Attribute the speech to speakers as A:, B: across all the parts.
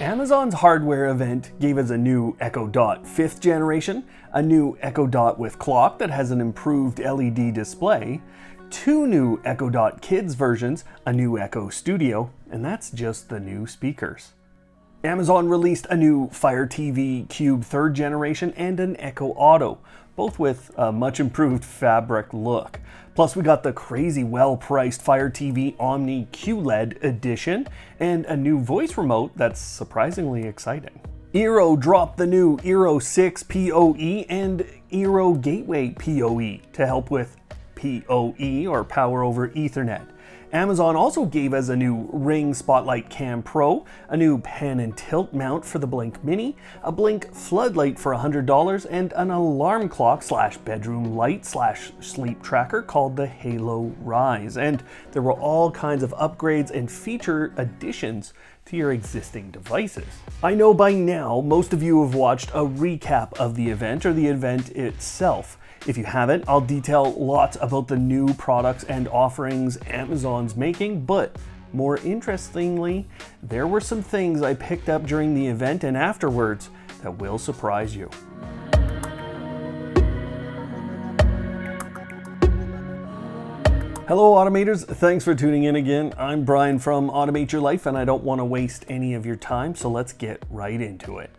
A: Amazon's hardware event gave us a new Echo Dot 5th generation, a new Echo Dot with clock that has an improved LED display, 2 new Echo Dot Kids versions, a new Echo Studio, and that's just the new speakers. Amazon released a new Fire TV Cube 3rd generation and an Echo Auto, both with a much improved fabric look. Plus we got the crazy well-priced Fire TV Omni QLED edition and a new voice remote that's surprisingly exciting. Eero dropped the new Eero 6 PoE and Eero Gateway PoE to help with PoE or Power over Ethernet. Amazon also gave us a new Ring Spotlight Cam Pro, a new pan and tilt mount for the Blink Mini, a Blink floodlight for $100, and an alarm clock / bedroom light / sleep tracker called the Halo Rise. And there were all kinds of upgrades and feature additions to your existing devices. I know by now most of you have watched a recap of the event or the event itself. If you haven't, I'll detail lots about the new products and offerings Amazon's making, but more interestingly, there were some things I picked up during the event and afterwards that will surprise you. Hello Automators, thanks for tuning in again. I'm Brian from Automate Your Life and I don't want to waste any of your time, so let's get right into it.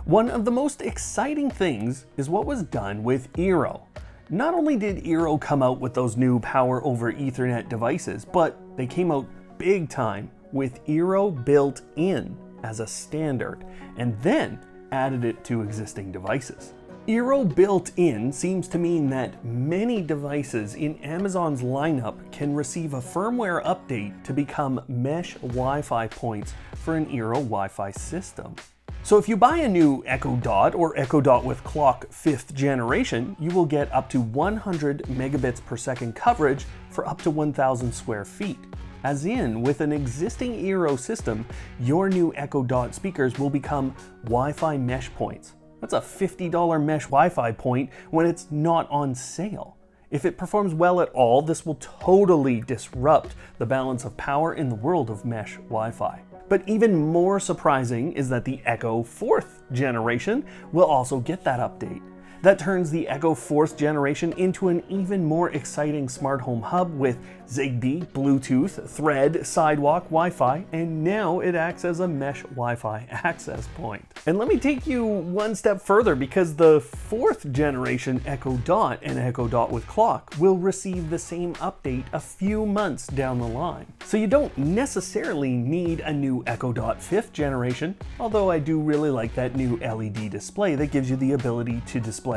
A: One of the most exciting things is what was done with Eero. Not only did Eero come out with those new Power over Ethernet devices, but they came out big time with Eero built in as a standard, and then added it to existing devices. Eero built in seems to mean that many devices in Amazon's lineup can receive a firmware update to become mesh Wi-Fi points for an Eero Wi-Fi system. So if you buy a new Echo Dot or Echo Dot with clock 5th generation, you will get up to 100 megabits per second coverage for up to 1,000 square feet. As in, with an existing Eero system, your new Echo Dot speakers will become Wi-Fi mesh points. That's a $50 mesh Wi-Fi point when it's not on sale. If it performs well at all, this will totally disrupt the balance of power in the world of mesh Wi-Fi. But even more surprising is that the Echo 4th generation will also get that update. That turns the Echo 4th generation into an even more exciting smart home hub with Zigbee, Bluetooth, Thread, Sidewalk, Wi-Fi, and now it acts as a mesh Wi-Fi access point. And let me take you one step further, because the 4th generation Echo Dot and Echo Dot with clock will receive the same update a few months down the line. So you don't necessarily need a new Echo Dot 5th generation, although I do really like that new LED display that gives you the ability to display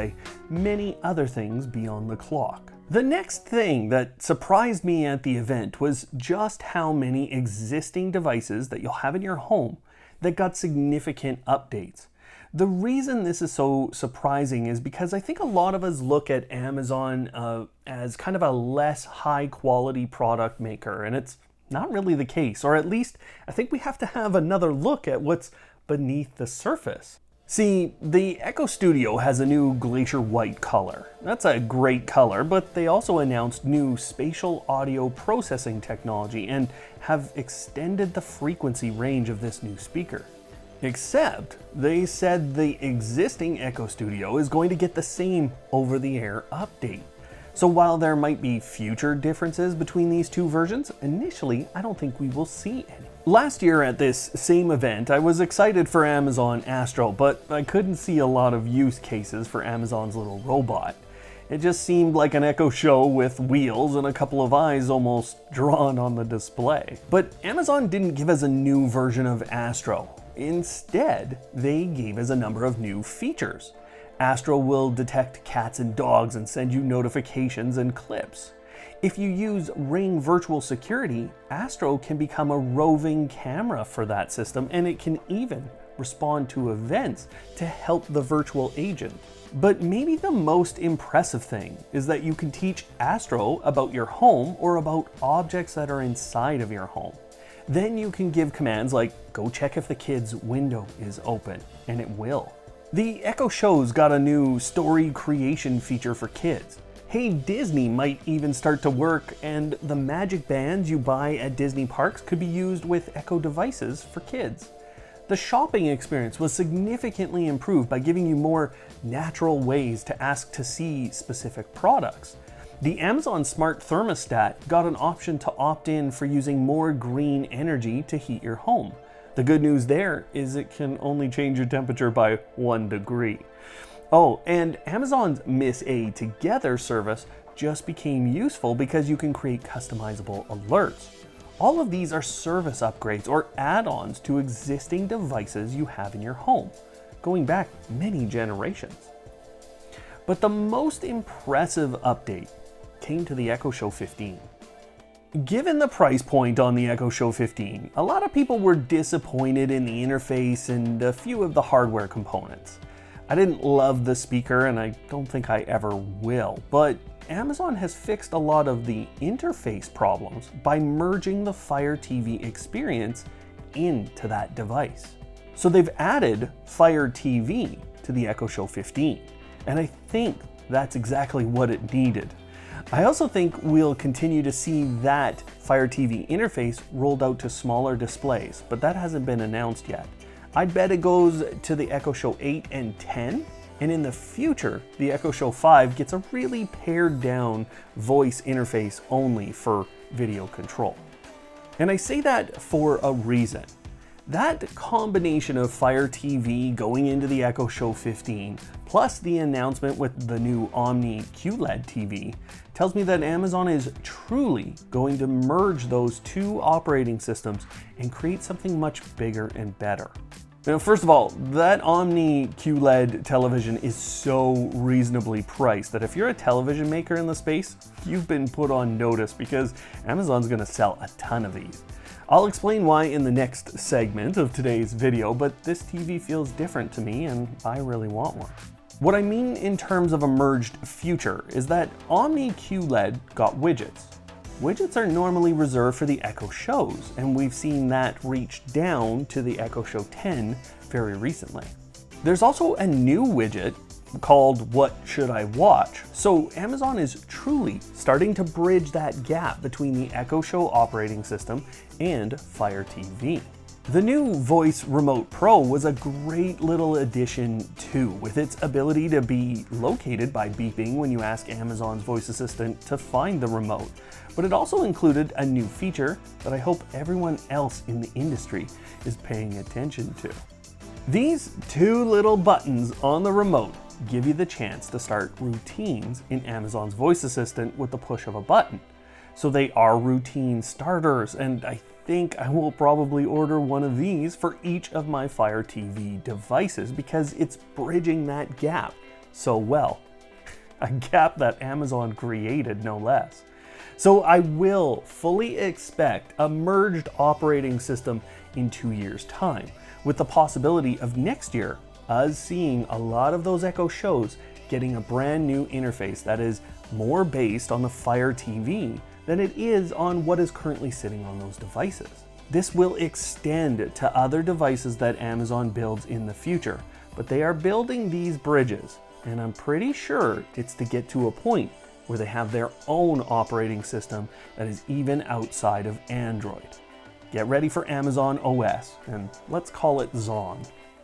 A: many other things beyond the clock. The next thing that surprised me at the event was just how many existing devices that you'll have in your home that got significant updates. The reason this is so surprising is because I think a lot of us look at Amazon as kind of a less high quality product maker, and it's not really the case, or at least I think we have to have another look at what's beneath the surface. See, the Echo Studio has a new glacier white color. That's a great color, but they also announced new spatial audio processing technology and have extended the frequency range of this new speaker. Except they said the existing Echo Studio is going to get the same over-the-air update. So while there might be future differences between these two versions, initially I don't think we will see any. Last year at this same event, I was excited for Amazon Astro, but I couldn't see a lot of use cases for Amazon's little robot. It just seemed like an Echo show with wheels and a couple of eyes almost drawn on the display. But Amazon didn't give us a new version of Astro. Instead, they gave us a number of new features. Astro will detect cats and dogs and send you notifications and clips. If you use Ring Virtual Security, Astro can become a roving camera for that system, and it can even respond to events to help the virtual agent. But maybe the most impressive thing is that you can teach Astro about your home or about objects that are inside of your home. Then you can give commands like, go check if the kid's window is open, and it will. The Echo Show's got a new story creation feature for kids. Hey Disney might even start to work, and the magic bands you buy at Disney parks could be used with Echo devices for kids. The shopping experience was significantly improved by giving you more natural ways to ask to see specific products. The Amazon Smart Thermostat got an option to opt in for using more green energy to heat your home. The good news there is it can only change your temperature by 1 degree. Oh, and Amazon's Miss A Together service just became useful because you can create customizable alerts. All of these are service upgrades or add-ons to existing devices you have in your home, going back many generations. But the most impressive update came to the Echo Show 15. Given the price point on the Echo Show 15, a lot of people were disappointed in the interface and a few of the hardware components. I didn't love the speaker and I don't think I ever will, but Amazon has fixed a lot of the interface problems by merging the Fire TV experience into that device. So they've added Fire TV to the Echo Show 15, and I think that's exactly what it needed. I also think we'll continue to see that Fire TV interface rolled out to smaller displays, but that hasn't been announced yet. I'd bet it goes to the Echo Show 8 and 10, and in the future, the Echo Show 5 gets a really pared down voice interface only for video control. And I say that for a reason. That combination of Fire TV going into the Echo Show 15, plus the announcement with the new Omni QLED TV, tells me that Amazon is truly going to merge those two operating systems and create something much bigger and better. Now, first of all, that Omni QLED television is so reasonably priced that if you're a television maker in the space, you've been put on notice because Amazon's going to sell a ton of these. I'll explain why in the next segment of today's video, but this TV feels different to me and I really want one. What I mean in terms of a merged future is that Omni QLED got widgets. Widgets are normally reserved for the Echo Shows, and we've seen that reach down to the Echo Show 10 very recently. There's also a new widget called What Should I Watch? So Amazon is truly starting to bridge that gap between the Echo Show operating system and Fire TV. The new Voice Remote Pro was a great little addition too, with its ability to be located by beeping when you ask Amazon's voice assistant to find the remote. But it also included a new feature that I hope everyone else in the industry is paying attention to. These two little buttons on the remote give you the chance to start routines in Amazon's voice assistant with the push of a button. So they are routine starters, and I think I will probably order one of these for each of my Fire TV devices because it's bridging that gap so well. A gap that Amazon created, no less. So I will fully expect a merged operating system in 2 years' time, with the possibility of next year us seeing a lot of those Echo Shows getting a brand new interface that is more based on the Fire TV than it is on what is currently sitting on those devices. This will extend to other devices that Amazon builds in the future, but they are building these bridges, and I'm pretty sure it's to get to a point where they have their own operating system that is even outside of Android. Get ready for Amazon OS, and let's call it Zon.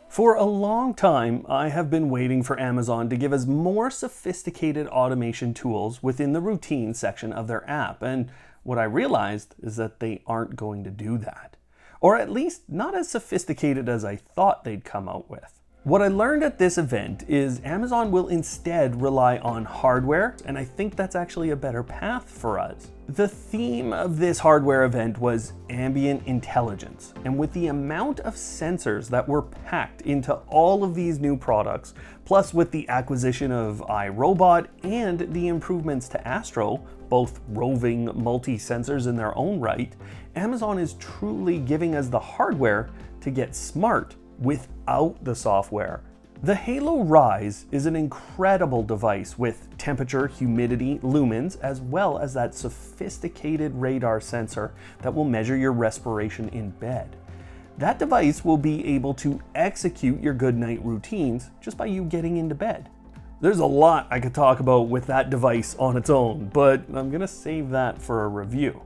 A: For a long time, I have been waiting for Amazon to give us more sophisticated automation tools within the routine section of their app, and what I realized is that they aren't going to do that. Or at least not as sophisticated as I thought they'd come out with. What I learned at this event is Amazon will instead rely on hardware, and I think that's actually a better path for us. The theme of this hardware event was Ambient Intelligence, and with the amount of sensors that were packed into all of these new products, plus with the acquisition of iRobot and the improvements to Astro, both roving multi-sensors in their own right, Amazon is truly giving us the hardware to get smart without the software. The Halo Rise is an incredible device with temperature, humidity, lumens, as well as that sophisticated radar sensor that will measure your respiration in bed. That device will be able to execute your good night routines just by you getting into bed. There's a lot I could talk about with that device on its own, but I'm gonna save that for a review.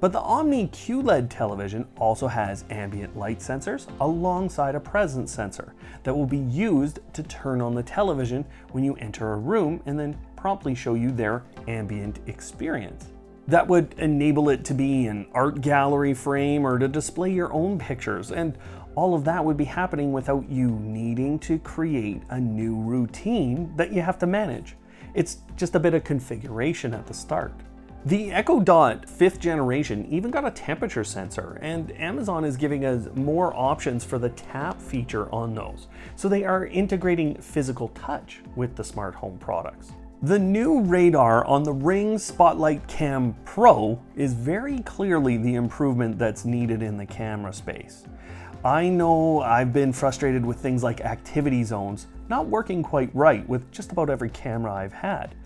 A: But the Omni QLED television also has ambient light sensors alongside a presence sensor that will be used to turn on the television when you enter a room and then promptly show you their ambient experience. That would enable it to be an art gallery frame or to display your own pictures, and all of that would be happening without you needing to create a new routine that you have to manage. It's just a bit of configuration at the start. The Echo Dot 5th generation even got a temperature sensor, and Amazon is giving us more options for the tap feature on those. So they are integrating physical touch with the smart home products. The new radar on the Ring Spotlight Cam Pro is very clearly the improvement that's needed in the camera space. I know I've been frustrated with things like activity zones not working quite right with just about every camera I've had.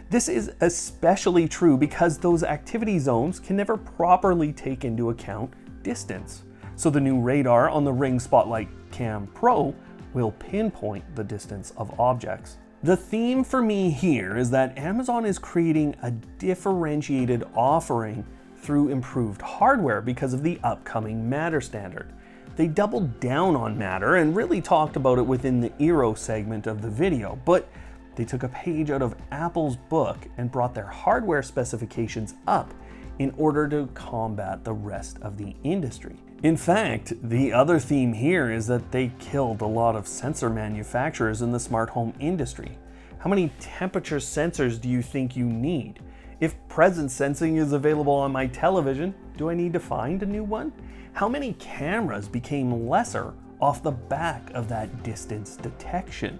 A: This is especially true because those activity zones can never properly take into account distance. So the new radar on the Ring Spotlight Cam Pro will pinpoint the distance of objects. The theme for me here is that Amazon is creating a differentiated offering through improved hardware because of the upcoming Matter standard. They doubled down on Matter and really talked about it within the Eero segment of the video, but they took a page out of Apple's book and brought their hardware specifications up in order to combat the rest of the industry. In fact, the other theme here is that they killed a lot of sensor manufacturers in the smart home industry. How many temperature sensors do you think you need? If presence sensing is available on my television, do I need to find a new one? How many cameras became lesser off the back of that distance detection?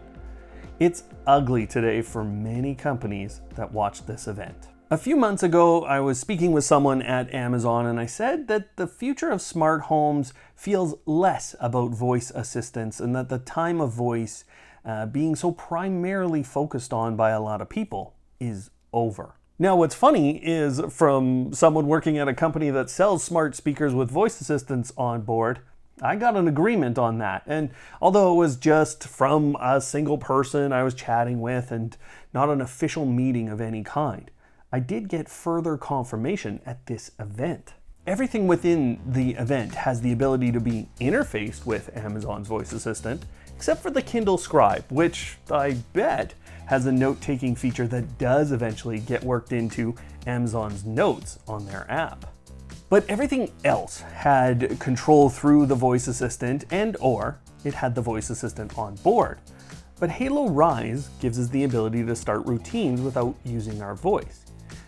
A: It's ugly today for many companies that watch this event. A few months ago, I was speaking with someone at Amazon and I said that the future of smart homes feels less about voice assistants and that the time of voice being so primarily focused on by a lot of people is over. Now, what's funny is from someone working at a company that sells smart speakers with voice assistants on board, I got an agreement on that. And although it was just from a single person I was chatting with and not an official meeting of any kind, I did get further confirmation at this event. Everything within the event has the ability to be interfaced with Amazon's voice assistant, except for the Kindle Scribe, which I bet has a note-taking feature that does eventually get worked into Amazon's notes on their app. But everything else had control through the voice assistant and/or it had the voice assistant on board. But Halo Rise gives us the ability to start routines without using our voice.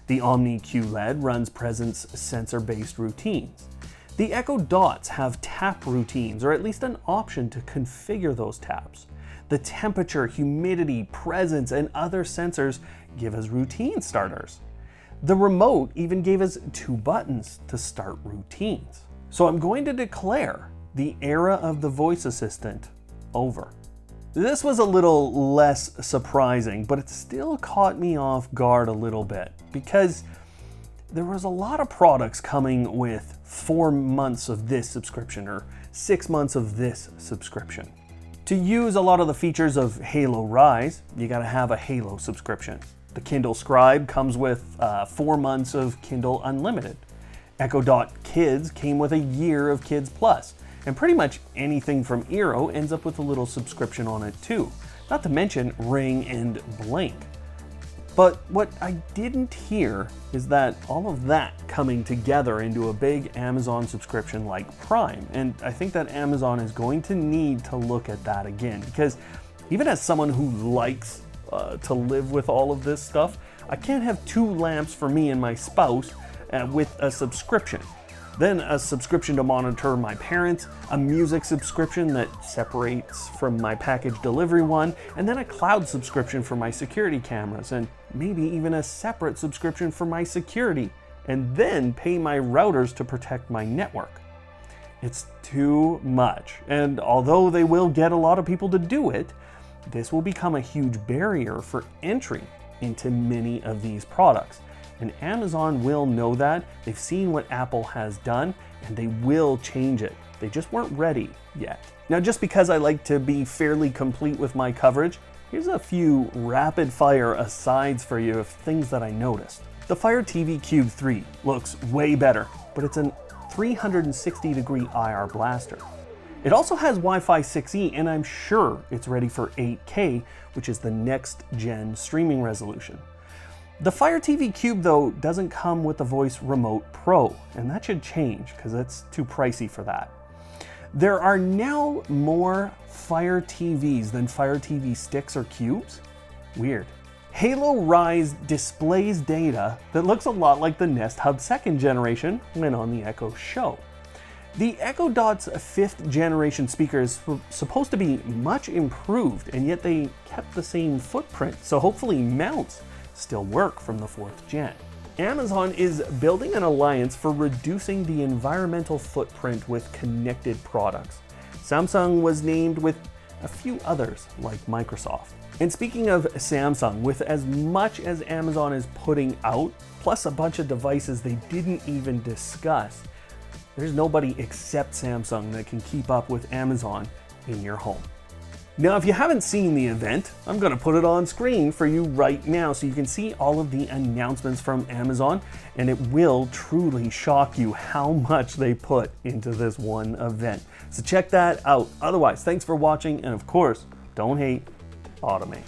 A: The Omni QLED runs presence sensor-based routines. The Echo Dots have tap routines, or at least an option to configure those taps. The temperature, humidity, presence, and other sensors give us routine starters. The remote even gave us 2 buttons to start routines. So I'm going to declare the era of the voice assistant over. This was a little less surprising, but it still caught me off guard a little bit because there was a lot of products coming with 4 months of this subscription or 6 months of this subscription. To use a lot of the features of Halo Rise, you gotta have a Halo subscription. The Kindle Scribe comes with 4 months of Kindle Unlimited. Echo Dot Kids came with a year of Kids Plus, and pretty much anything from Eero ends up with a little subscription on it too, not to mention Ring and Blink. But what I didn't hear is that all of that coming together into a big Amazon subscription like Prime, and I think that Amazon is going to need to look at that again, because even as someone who likes to live with all of this stuff, I can't have 2 lamps for me and my spouse with a subscription. Then a subscription to monitor my parents, a music subscription that separates from my package delivery one, and then a cloud subscription for my security cameras, and maybe even a separate subscription for my security, and then pay my routers to protect my network. It's too much, and although they will get a lot of people to do it, this will become a huge barrier for entry into many of these products. And Amazon will know that. They've seen what Apple has done, and they will change it. They just weren't ready yet. Now, just because I like to be fairly complete with my coverage, here's a few rapid fire asides for you of things that I noticed. The Fire TV Cube 3 looks way better, but it's a 360-degree IR blaster. It also has Wi-Fi 6E, and I'm sure it's ready for 8K, which is the next gen streaming resolution. The Fire TV Cube, though, doesn't come with the Voice Remote Pro, and that should change because it's too pricey for that. There are now more Fire TVs than Fire TV sticks or cubes? Weird. Halo Rise displays data that looks a lot like the Nest Hub 2nd generation when on the Echo Show. The Echo Dot's 5th generation speaker is supposed to be much improved, and yet they kept the same footprint, so hopefully mounts still work from the 4th gen. Amazon is building an alliance for reducing the environmental footprint with connected products. Samsung was named with a few others like Microsoft. And speaking of Samsung, with as much as Amazon is putting out, plus a bunch of devices they didn't even discuss, there's nobody except Samsung that can keep up with Amazon in your home. Now, if you haven't seen the event, I'm going to put it on screen for you right now so you can see all of the announcements from Amazon, and it will truly shock you how much they put into this one event. So check that out. Otherwise, thanks for watching, and of course, don't hate, automate.